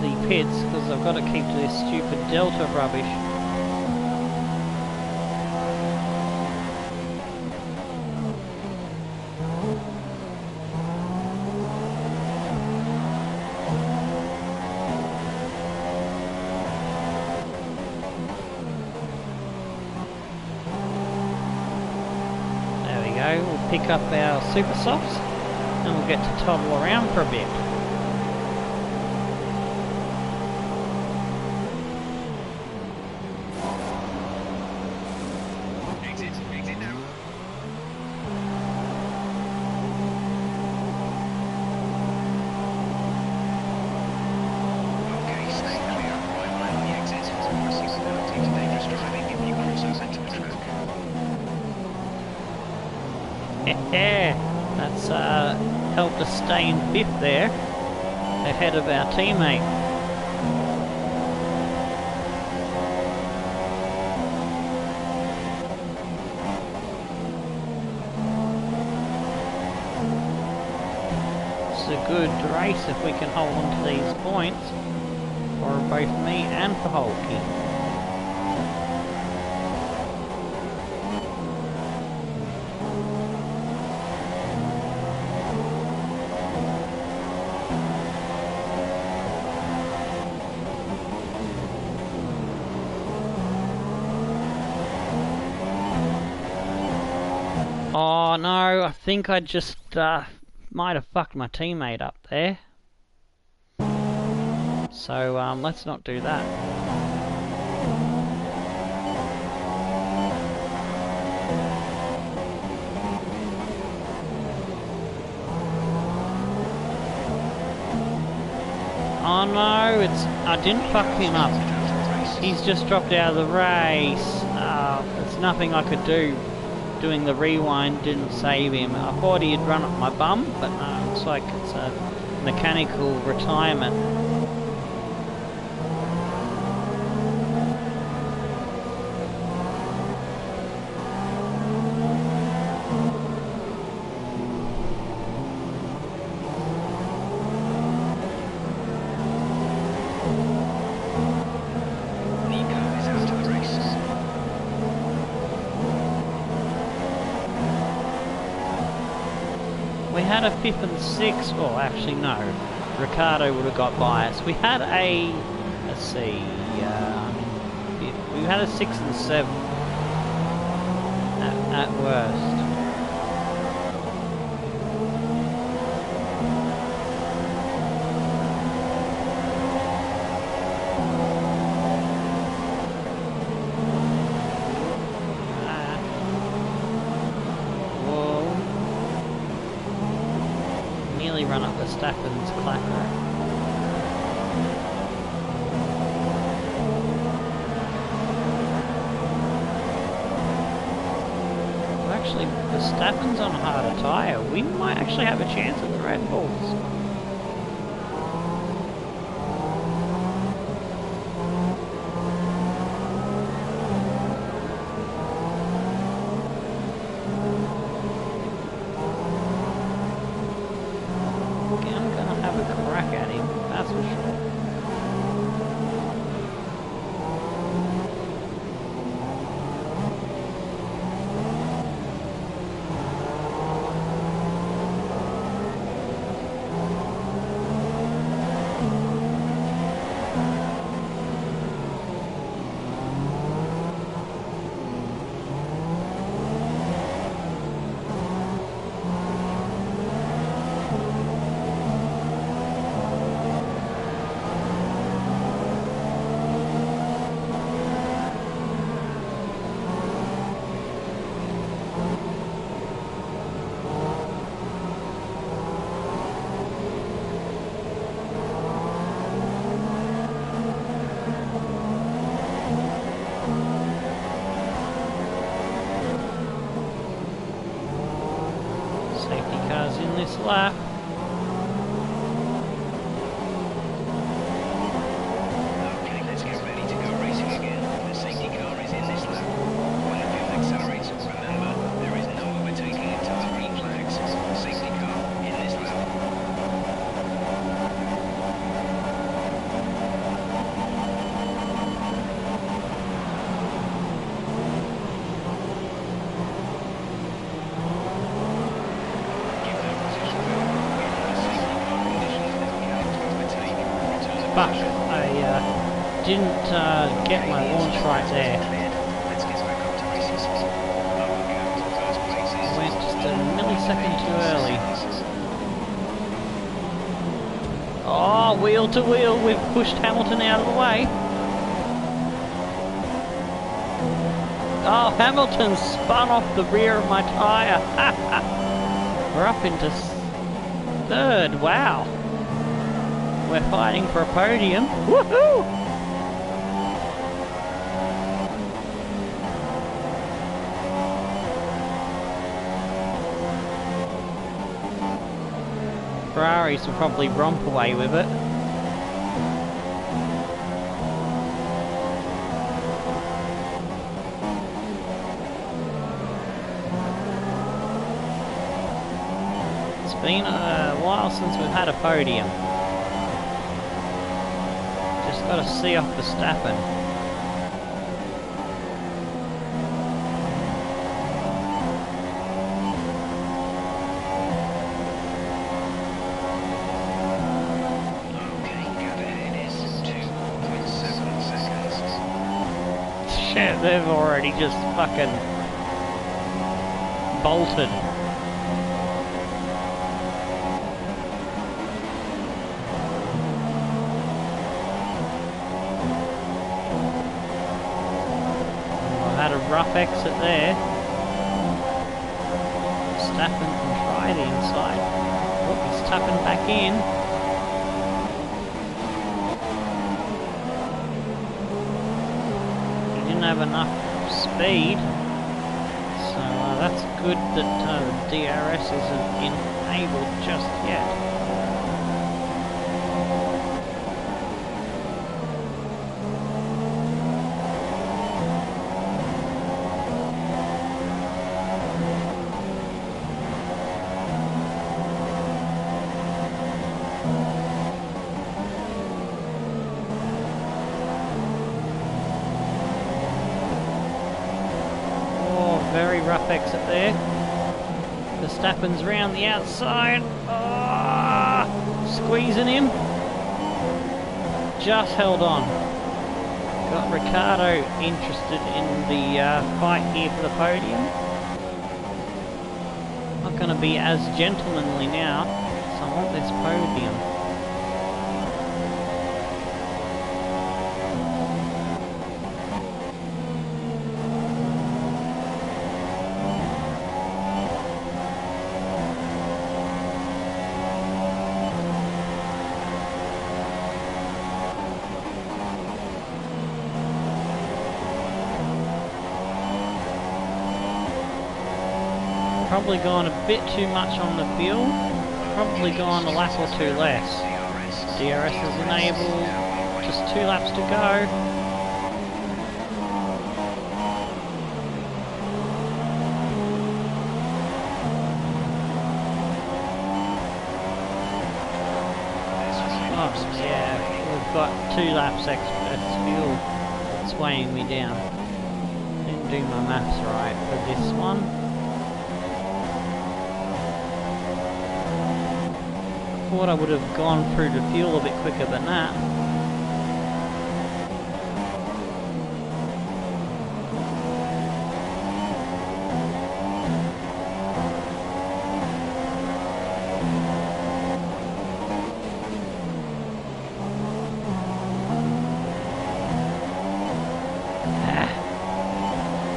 the pits, because I've got to keep to this stupid delta rubbish. There we go, we'll pick up our super softs. And we'll get to toddle around for a bit. Exit now. Okay, stay clear. Right line on the exit. Requesting penalty for dangerous driving if you cross over to the track. That's helped us stay in 5th there, ahead of our teammate. It's a good race if we can hold on to these points for both me and for Holke. Oh no, I think I just might have fucked my teammate up there. So let's not do that. Oh no, I didn't fuck him up. He's just dropped out of the race. There's nothing I could do. Doing the rewind didn't save him. I thought he'd run up my bum, but no, looks like it's a mechanical retirement. We had a 5th and 6th, well actually no, Ricardo would have got biased. We had a, let's see, we had a 6th and 7th at worst. Run up Verstappen's clacker. Well, actually, Verstappen's on a harder tyre. We might actually have a chance at the Red Bulls. In this lap. Okay, let's get ready to go racing again. The safety car is in this lap. When the field accelerates, remember, there is no overtaking until the green flags. The safety car in this lap. Fuck, I didn't get my launch right there. I went just a millisecond too early. Oh, wheel to wheel, we've pushed Hamilton out of the way. Oh, Hamilton spun off the rear of my tyre. We're up into 3rd, wow. We're fighting for a podium. Woohoo! Ferraris will probably romp away with it. It's been a while since we've had a podium. Just got to see off Verstappen. Okay, gap ahead is 2.7 seconds. Shit, they've already just fucking bolted. I had a rough exit there. Stappen can try the inside. Oh, he's tapping back in. He didn't have enough speed. So that's good that the DRS isn't enabled just yet. Very rough exit there. Verstappen's round the outside. Oh, squeezing him. Just held on. Got Ricciardo interested in the fight here for the podium. Not going to be as gentlemanly now, so I want this podium. Probably gone a bit too much on the fuel. Probably gone a lap or two less. DRS is enabled. Just 2 laps to go. Oh yeah, we've got 2 laps extra fuel. That's weighing me down. Didn't do my maths right for this one. Thought I would have gone through the fuel a bit quicker than that.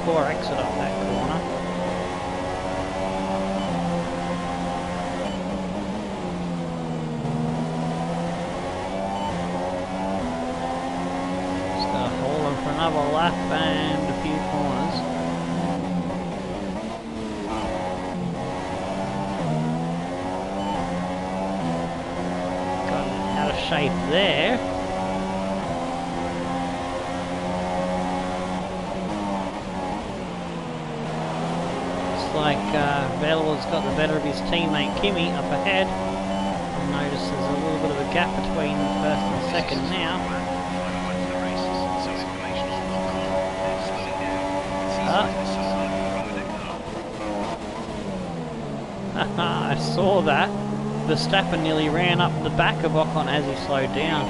Poor exit off that corner. Another lap and a few corners. Got out of shape there. Looks like Vettel's got the better of his teammate Kimi up ahead. I notice there's a little bit of a gap between first and second now. I saw that. Verstappen nearly ran up the back of Ocon as he slowed down.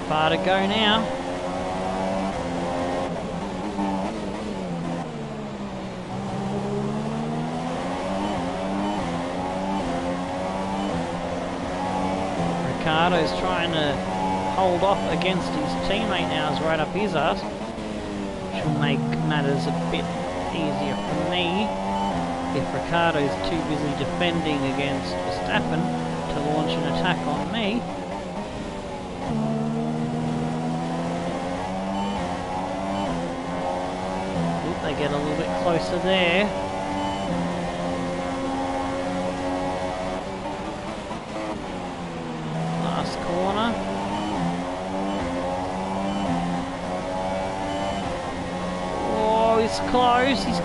Far to go now. Ricciardo's trying to hold off against his teammate now, is right up his ass, which will make matters a bit easier for me if Ricciardo's too busy defending against Verstappen to launch an attack on me. They get a little bit closer there. Last corner. Oh, he's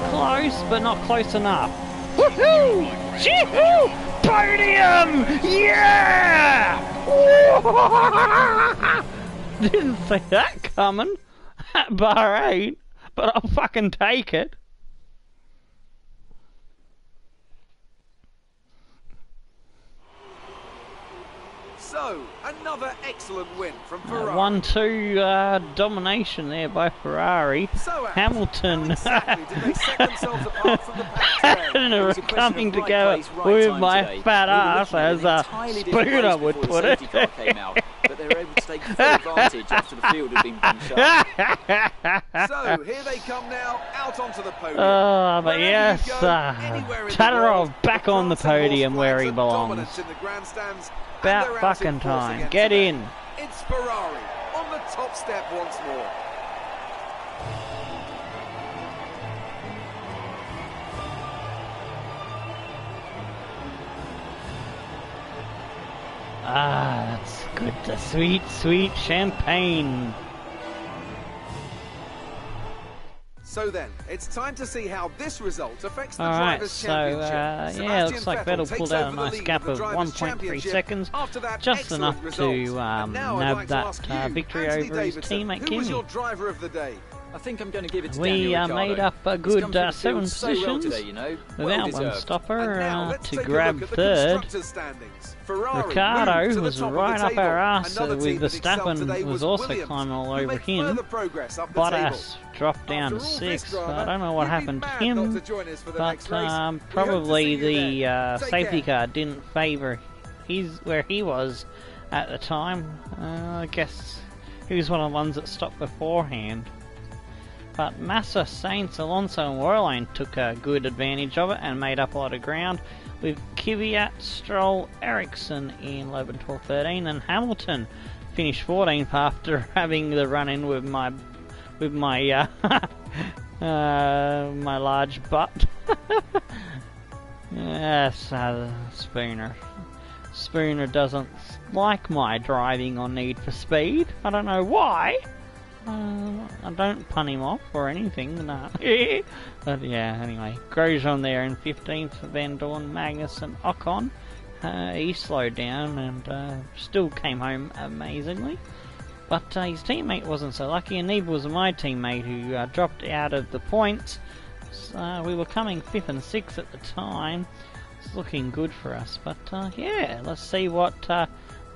close, but not close enough. Woohoo! Chee-hoo! podium! Yeah! Didn't see that coming at Bahrain, but I'll fucking take it. So, another excellent win from Ferrari. 1-2 domination there by Ferrari. So, Hamilton how exactly did they set themselves apart from the pack today? and coming together with my fat ass, as Spooner would put it. But they were able to take full advantage after the field had been bunched up. So, here they come now, out onto the podium. But Wherever yes, you go, anywhere in the Tattarov world, back on the France and podium horse where he flags are belongs. dominant in the grandstands, and About they're out fucking in force time. again Get today. in. It's Ferrari on the top step once more. That's good. The sweet, sweet champagne. So then, it's time to see how this result affects the Alright, Drivers' so Championship. yeah, Sebastian looks like Vettel Vettel takes pulled out a over the nice lead gap of the of Drivers' 1.3 Championship seconds, after that just excellent enough result. to And now I'd nab like to that ask you, victory Anthony over his Davidson, teammate who was your Kimi. driver of the day? I think I'm going to give it to We Daniel Ricciardo. made up a He's good come through the 7 field so well positions today, you know. Well without one deserved. And stopper now let's to take a grab look at the third. constructors' standings. Ferrari moved Ricardo to the was top of the right up table. our arse Another with team that excelled today Verstappen was also Williams, climbing all who over made him. further progress up the Bottas table. dropped down After to all this 6th. drama, I don't know what you'd be happened to mad him, not to join us for the but next race. We hope to probably see you the there. Take safety care. car didn't favour where he was at the time. I guess he was one of the ones that stopped beforehand. But Massa, Sainz, Alonso and Wehrlein took a good advantage of it and made up a lot of ground, with Kvyat, Stroll, Ericsson in 11, 12, 13, and Hamilton finished 14th after having the run-in with my my large butt. Yes, Spooner. Spooner doesn't like my driving on Need for Speed. I don't know why. I don't pun him off or anything, no. But yeah, anyway. Grosjean there in 15th, Van Dorn, Magnus and Ocon. He slowed down and still came home amazingly. But his teammate wasn't so lucky, and neither was my teammate, who dropped out of the points. So we were coming 5th and 6th at the time. It's looking good for us. But yeah, let's see what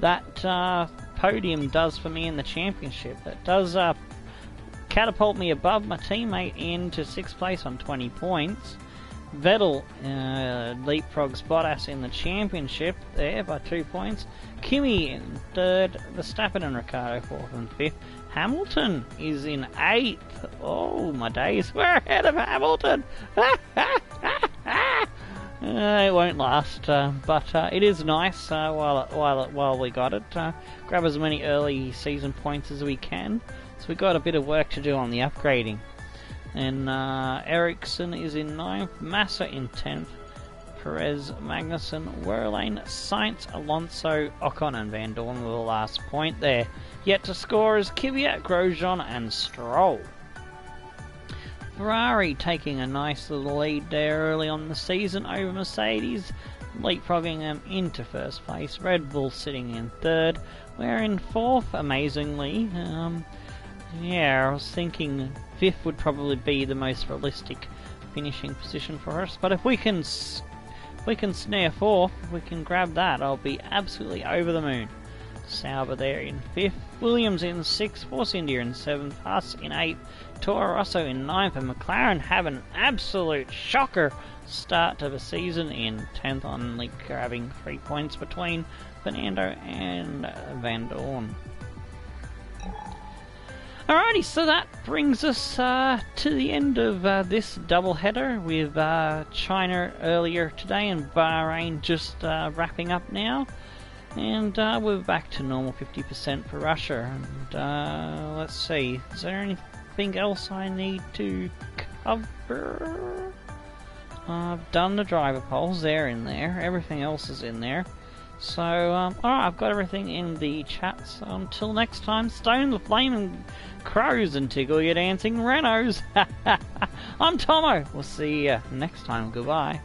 that podium does for me in the championship. It does catapult me above my teammate into 6th place on 20 points. Vettel leapfrogs Bottas in the championship there by 2 points. Kimi in 3rd, Verstappen and Ricciardo 4th and 5th. Hamilton is in 8th. Oh my days, we're ahead of Hamilton. It won't last, but it is nice while we got it. Grab as many early season points as we can. So we got a bit of work to do on the upgrading. And Ericsson is in 9th, Massa in 10th, Perez, Magnussen, Wehrlein, Sainz, Alonso, Ocon and Van Dorn with the last point there. Yet to score is Kvyat, Grosjean and Stroll. Ferrari taking a nice little lead there early on in the season over Mercedes, leapfrogging them into 1st place. Red Bull sitting in 3rd. We're in 4th, amazingly. Yeah, I was thinking 5th would probably be the most realistic finishing position for us, but if we can snare 4th, if we can grab that, I'll be absolutely over the moon. Sauber there in 5th, Williams in 6th, Force India in 7th, Haas in 8th, Toro Rosso in 9th, and McLaren have an absolute shocker start to the season in 10th, only grabbing 3 points between Fernando and Van Dorn. Alrighty, so that brings us to the end of this doubleheader with China earlier today and Bahrain just wrapping up now. And we're back to normal 50% for Russia. And let's see, is there anything else I need to cover? I've done the driver polls, they're in there. Everything else is in there. So, alright, I've got everything in the chat. So until next time, stone the flaming crows and tickle your dancing Renaults. I'm Tomo. We'll see you next time. Goodbye.